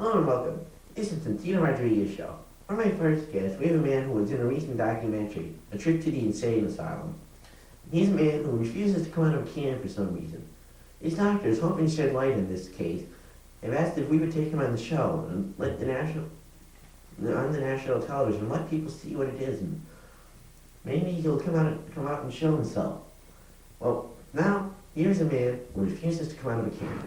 Hello and welcome. This is the Tito Show. On my first guest, we have a man who was in a recent documentary, A Trip to the Insane Asylum. He's a man who refuses to come out of a can for some reason. These doctors, hoping to shed light on this case, have asked if we would take him on the show and let on the national television and let people see what it is, and maybe he'll come out and show himself. Well, now here's a man who refuses to come out of a can.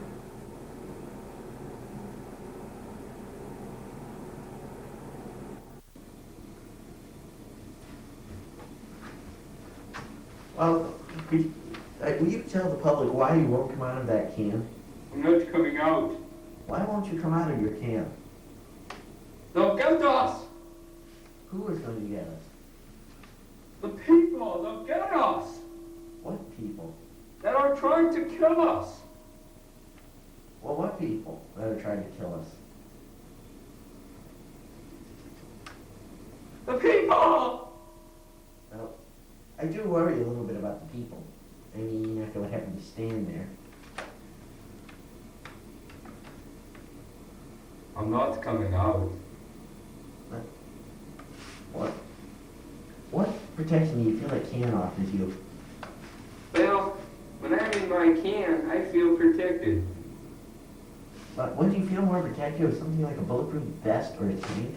Well, will you tell the public why you won't come out of that can? I'm not coming out. Why won't you come out of your can? They'll get us! Who is going to get us? The people, they'll get us! What people? That are trying to kill us! Well, what people that are trying to kill us? The people! Well, I do worry a little bit about the people. I mean, after what happened to stand there. I'm not coming out. What protection do you feel that can offers you? Well, when I'm in my can, I feel protected. But wouldn't you feel more protected with something like a bulletproof vest or a tank?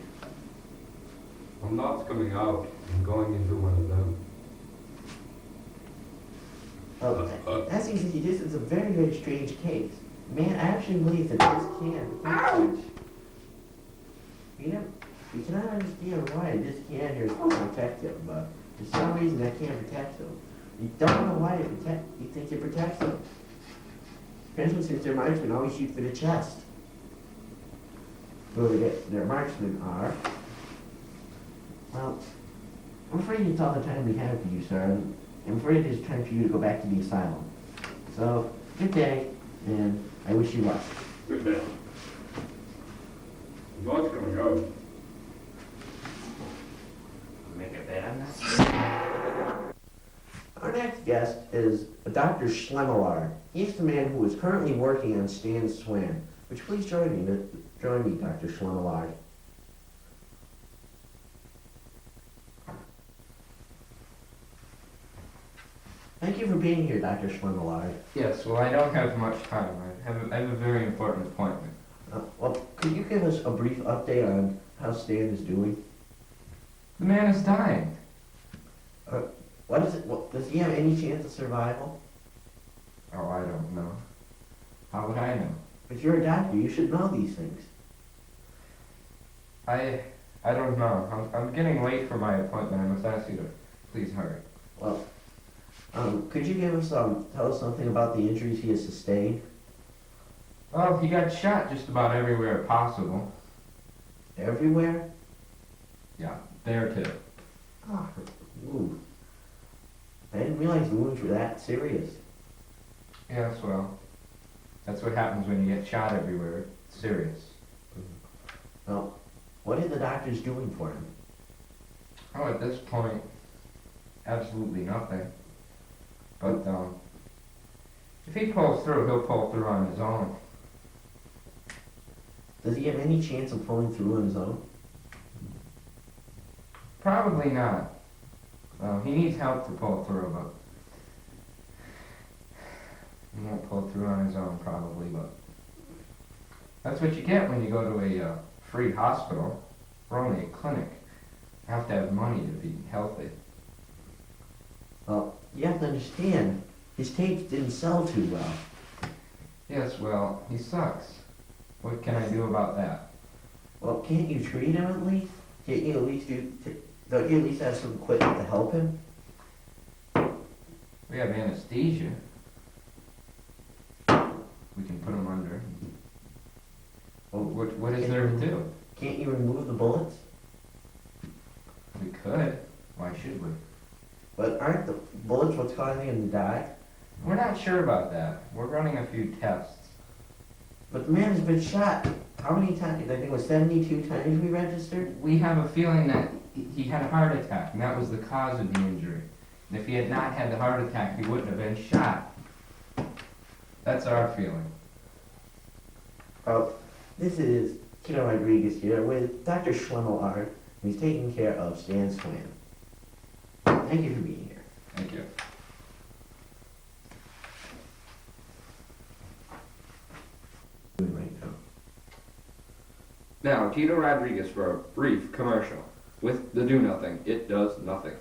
I'm not coming out. I'm going into one of them. Oh, that seems like this is a very, very strange case. Man, I actually believe that this can. Ouch! We cannot understand why this can here is supposed to protect him, but for some reason that can't protect him. You don't know why you think it protects him. Especially since their marksmen always shoot for the chest. Who their marksmen are. Well, I'm afraid it's all the time we have for you, sir. I'm afraid it's time for you to go back to the asylum. So, good day, and I wish you luck. Good day. I'm not coming out. Make a bet on that. Our next guest is Dr. Schlemmelard. He's the man who is currently working on Stan's Swan. Would you please join me, Dr. Schlemmelard? Thank you for being here, Dr. Schlemmelard. Yes, well, I don't have much time. I have a very important appointment. Well, could you give us a brief update on how Stan is doing? The man is dying. What is it? Does he have any chance of survival? Oh, I don't know. How would I know? But you're a doctor. You should know these things. I don't know. I'm getting late for my appointment. I must ask you to please hurry. Well, could you tell us something about the injuries he has sustained? Well, he got shot just about everywhere possible. Everywhere? Yeah, there too. Oh, ooh. I didn't realize the wounds were that serious. Yes, well, that's what happens when you get shot everywhere. It's serious. Well, what are the doctors doing for him? Oh, at this point, absolutely nothing. But, if he pulls through, he'll pull through on his own. Does he have any chance of pulling through on his own? Probably not. He needs help to pull through, but he won't pull through on his own probably, but that's what you get when you go to a free hospital. We're only a clinic. You have to have money to be healthy. Well, you have to understand, his tapes didn't sell too well. Yes, well, he sucks. What can I do about that? Well, can't you treat him at least? Can't you at least don't you at least have some equipment to help him? We have anesthesia. We can put him under. Well, what is there to do? Can't you remove the bullets? We could. Why should we? But aren't the bullets what's causing him to die? We're not sure about that. We're running a few tests. But the man has been shot. How many times? I think it was 72 times we registered? We have a feeling that he had a heart attack, and that was the cause of the injury. And if he had not had the heart attack, he wouldn't have been shot. That's our feeling. This is Tito Rodriguez here with Dr. Schlemel Art, who's taking care of Stan Swan. Thank you for being here. Thank you. Doing right now. Now, Tito Rodriguez for a brief commercial with the Do Nothing. It does nothing.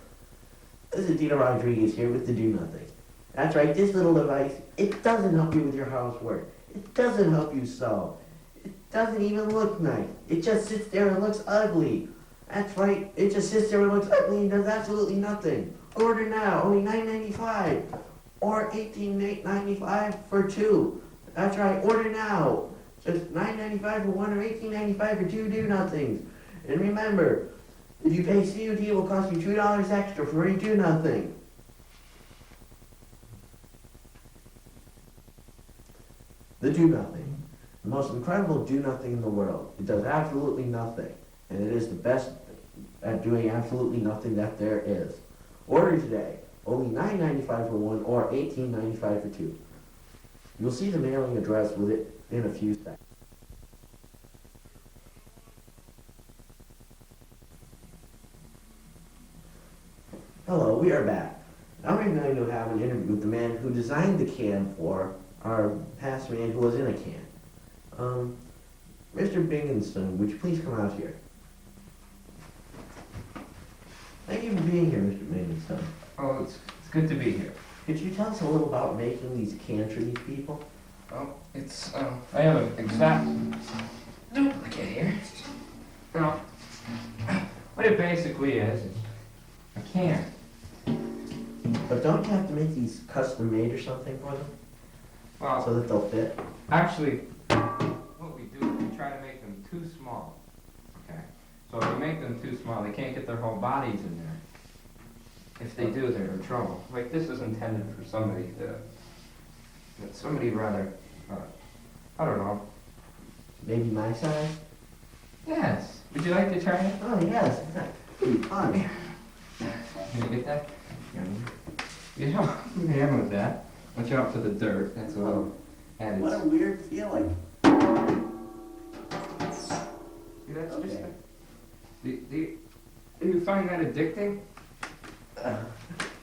This is Tito Rodriguez here with the Do Nothing. That's right, this little device, it doesn't help you with your housework. It doesn't help you sew. It doesn't even look nice. It just sits there and looks ugly. That's right, it just sits there and looks ugly and does absolutely nothing. Order now, only $9.95 or $18.95 for two. That's right, order now. Just $9.95 for one or $18.95 for two Do Nothings. And remember, if you pay COD, it will cost you $2 extra for a Do Nothing. The Do Nothing. The most incredible Do Nothing in the world. It does absolutely nothing. And it is the best at doing absolutely nothing that there is. Order today. Only $9.95 for one or $18.95 for two. You'll see the mailing address with it in a few seconds. Hello, we are back. Now we're going to have an interview with the man who designed the can for our past man who was in a can. Mr. Bingenson, would you please come out here? Thank you for being here, Mr. Bingenson. Oh, it's good to be here. Could you tell us a little about making these cans for these people? Well, I have an exact duplicate here. Now, what it basically is a can. But don't you have to make these custom made or something for them? Well, So that they'll fit? actually, what we do is we try to make them too small. Okay? So if we make them too small, they can't get their whole bodies in there. If they do, they're in trouble. Like this is intended for somebody rather, I don't know. Maybe my size? Yes. Would you like to try it? Oh, yes. Pretty fun. Can you get that? Yeah, you can have with that. Watch out for the dirt. That's a little added. What a weird feeling. See, that's just. Okay. Do you find that addicting?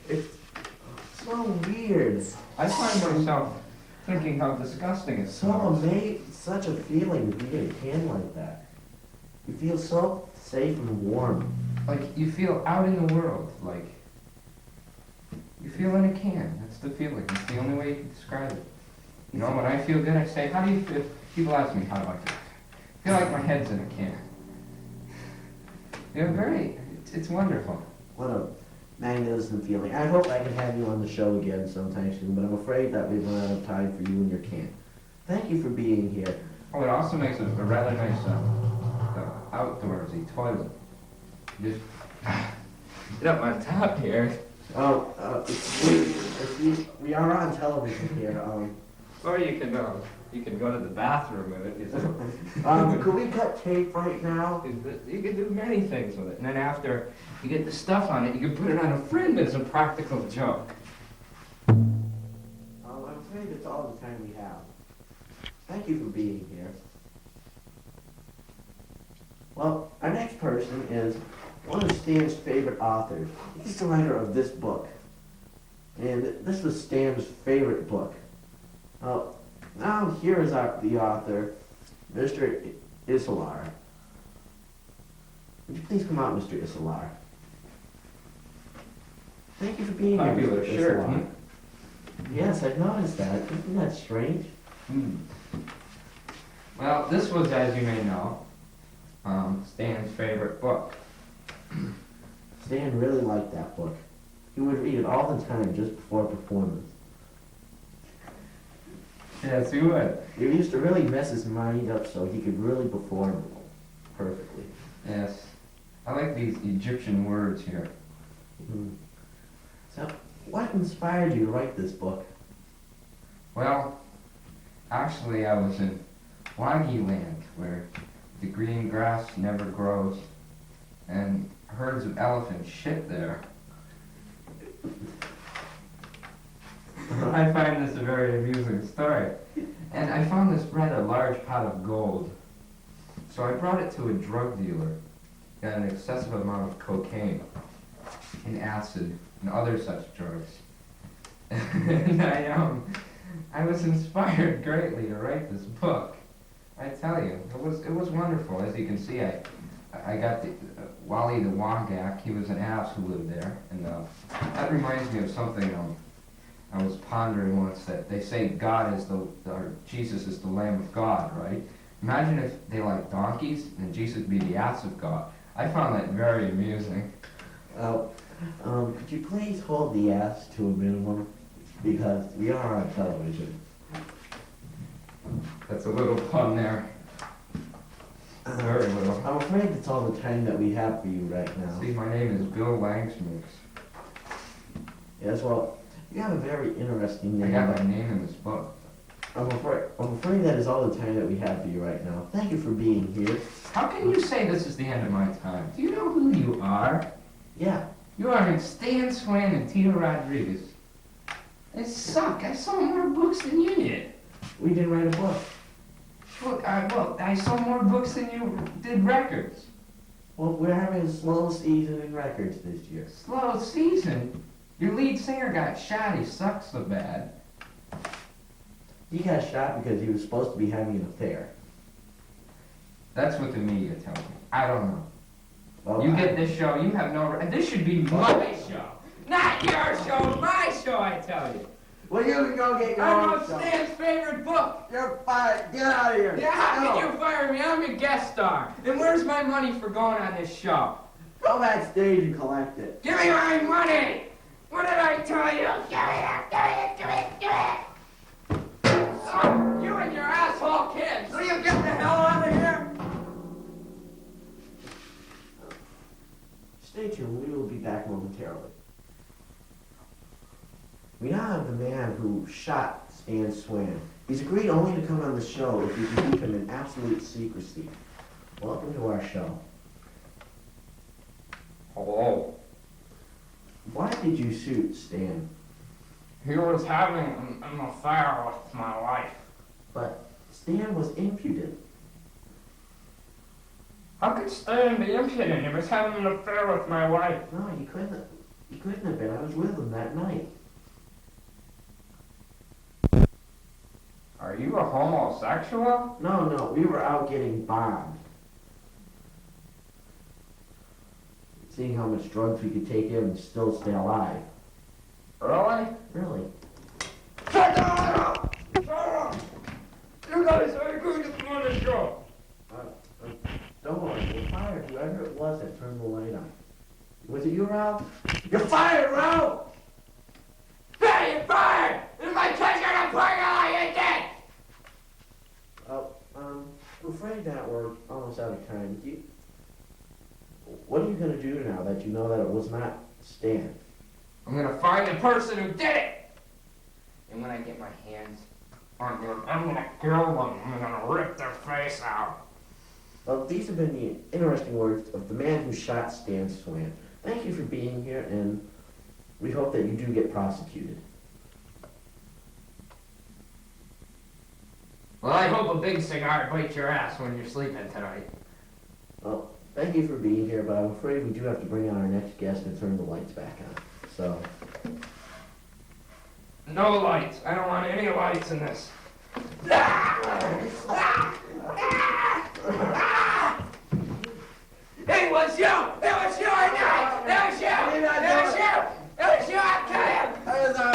It's so weird. I find myself thinking how disgusting it So smells. amazing, such a feeling to be in a can like that. You feel so safe and warm. Like you feel out in the world. Like you feel in a can. That's the feeling. It's the only way you can describe it. You know, when I feel good, I say, "How do you feel?" People ask me, "How do I feel?" I feel like my head's in a can. It's wonderful. What a magnificent feeling. I hope I can have you on the show again sometime soon, but I'm afraid that we've run out of time for you and your can. Thank you for being here. Oh, it also makes a rather nice outdoorsy toilet. Just get up on top here. Oh, we are on television here. Or you can go to the bathroom with it. Could we cut tape right now? You can do many things with it. And then after you get the stuff on it, you can put it on a friend as a practical joke. I'm afraid that's all the time we have. Thank you for being here. Well, our next person is one of Stan's favorite authors. He's the writer of this book. And this was Stan's favorite book. Now here is the author, Mr. Isolar. Would you please come out, Mr. Isolar? Thank you for being here, Popular Mr. shirt, Isolar. Yes, I've noticed that. Isn't that strange? Well, this was, as you may know, Stan's favorite book. Stan really liked that book. He would read it all the time just before performance. Yes, he would. It used to really mess his mind up so he could really perform perfectly. Yes. I like these Egyptian words here. So, what inspired you to write this book? Well, actually I was in Wagi land where the green grass never grows and herds of elephants shit there. I find this a very amusing story. And I found this rather large pot of gold. So I brought it to a drug dealer, got an excessive amount of cocaine and acid and other such drugs. And I was inspired greatly to write this book. I tell you, it was wonderful. As you can see, I got Wally the Wagak. He was an ass who lived there, and that reminds me of something I was pondering once. That they say God is or Jesus is the Lamb of God, right? Imagine if they like donkeys and Jesus be the ass of God. I found that very amusing. Could you please hold the ass to a minimum? Because we are on television. That's a little pun there. Very little. I'm afraid that's all the time that we have for you right now. See, my name is Bill Langsmix. Yes, well, you have a very interesting I name. got my name in this book. I'm afraid that is all the time that we have for you right now. Thank you for being here. How can you say this is the end of my time? Do you know who you are? Yeah. You are Stan Swan and Tito Rodriguez. They suck. I sold more books than you did. We didn't write a book. Well, I sold more books than you did records. Well, we're having a slow season in records this year. Slow season? Your lead singer got shot. He sucks so bad. He got shot because he was supposed to be having an affair. That's what the media tells me. I don't know. Well, You get this show, you have no... This should be my show. Not your show, my show, I tell you. Well, you can go get your I own wrote show. Stan's favorite book. You're fired. Get out of here. Yeah, how Go. can you fire me? I'm a guest star. And where's my money for going on this show? Go backstage and collect it. Give me my money! What did I tell you? Give it! You and your asshole kids! Will you get the hell out of here? Stay tuned. We will be back momentarily. We now have the man who shot Stan Swan. He's agreed only to come on the show if we can keep him in absolute secrecy. Welcome to our show. Hello. Why did you shoot Stan? He was having an affair with my wife. But Stan was impudent. How could Stan be impudent? He was having an affair with my wife. No, he couldn't have been. I was with him that night. Are you a homosexual? No, we were out getting bombed. Seeing how much drugs we could take in and still stay alive. Really? Really? Shut up! Shut up! You guys are going to come on the show. Don't worry, we're fired. Whoever it was that turned the light on. Was it you, Ralph? You're fired, Ralph! Hey, you're fired! If my kids are gonna play all you did! I'm afraid that we're almost out of time. What are you going to do now that you know that it was not Stan? I'm gonna find the person who did it! And when I get my hands on them, I'm gonna kill them. I'm gonna rip their face out. Well, these have been the interesting words of the man who shot Stan Swan. Thank you for being here, and we hope that you do get prosecuted. Well, I hope a big cigar bites your ass when you're sleeping tonight. Well, thank you for being here, but I'm afraid we do have to bring on our next guest and turn the lights back on. So, No lights. I don't want any lights in this. It was you! It was you! I knew it! It was you! It was you! It was you! I killed him! It was you!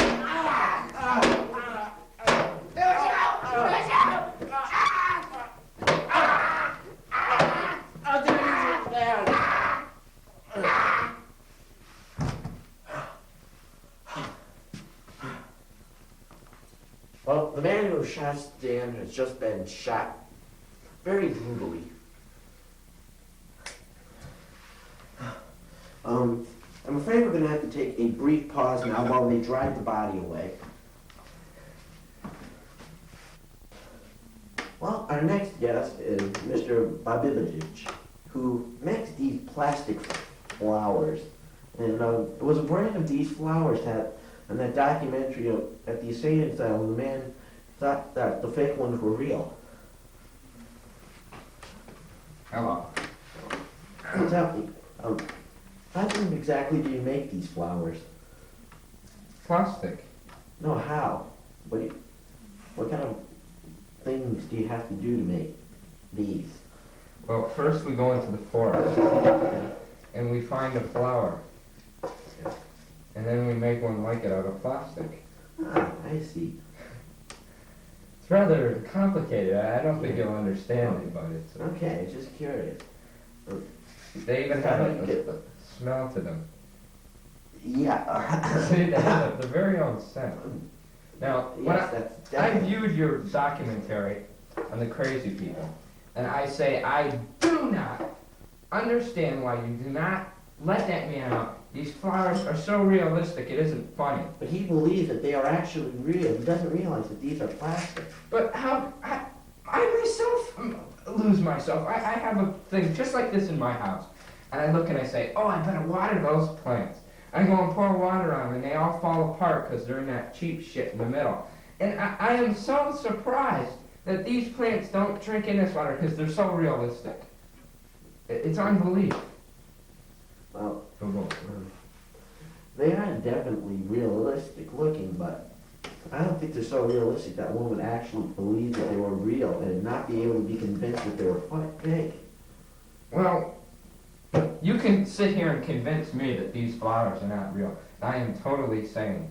well, the man who shot Stan has just been shot very brutally. I'm afraid we're going to have to take a brief pause now while they drive the body away. Well, our next guest is Mr. Babivich, who makes these plastic flowers. And it was a brand of these flowers that, in that documentary at the insane asylum, the man thought that the fake ones were real. Hello. So tell me, how exactly do you make these flowers? Plastic. No, how? What kind of things do you have to do to make these? Well, first we go into the forest and we find a flower. And then we make one like it out of plastic. Ah, I see. It's rather complicated. I don't think you'll understand it, but it's... Okay, just curious. They even have a smell to them. Yeah. See, they have their very own scent. Now, when Yes, that's I definitely. viewed your documentary on the crazy people, and I say I do not understand why you do not let that man out. These flowers are so realistic, it isn't funny. But he believes that they are actually real. He doesn't realize that these are plastic. But how, I myself lose myself. I have a thing just like this in my house. And I look and I say, oh, I better water those plants. I go and pour water on them and they all fall apart because they're in that cheap shit in the middle. And I am so surprised that these plants don't drink in this water because they're so realistic. It's unbelievable. Well, they are definitely realistic looking, but I don't think they're so realistic that one would actually believe that they were real and not be able to be convinced that they were fake. Well, you can sit here and convince me that these flowers are not real. I am totally sane.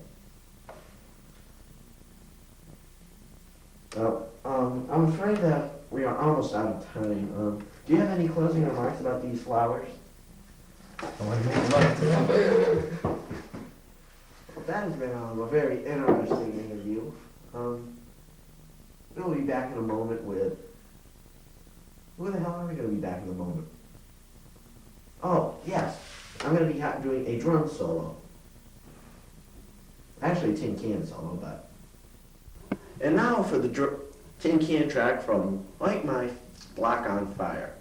Well, I'm afraid that we are almost out of time. Do you have any closing remarks about these flowers? Well, that has been a very interesting interview. We'll be back in a moment with... Who the hell are we going to be back in a moment? Oh, yes. I'm going to be doing a drum solo. Actually, a tin can solo, but... And now for the tin can track from Like My Block on Fire.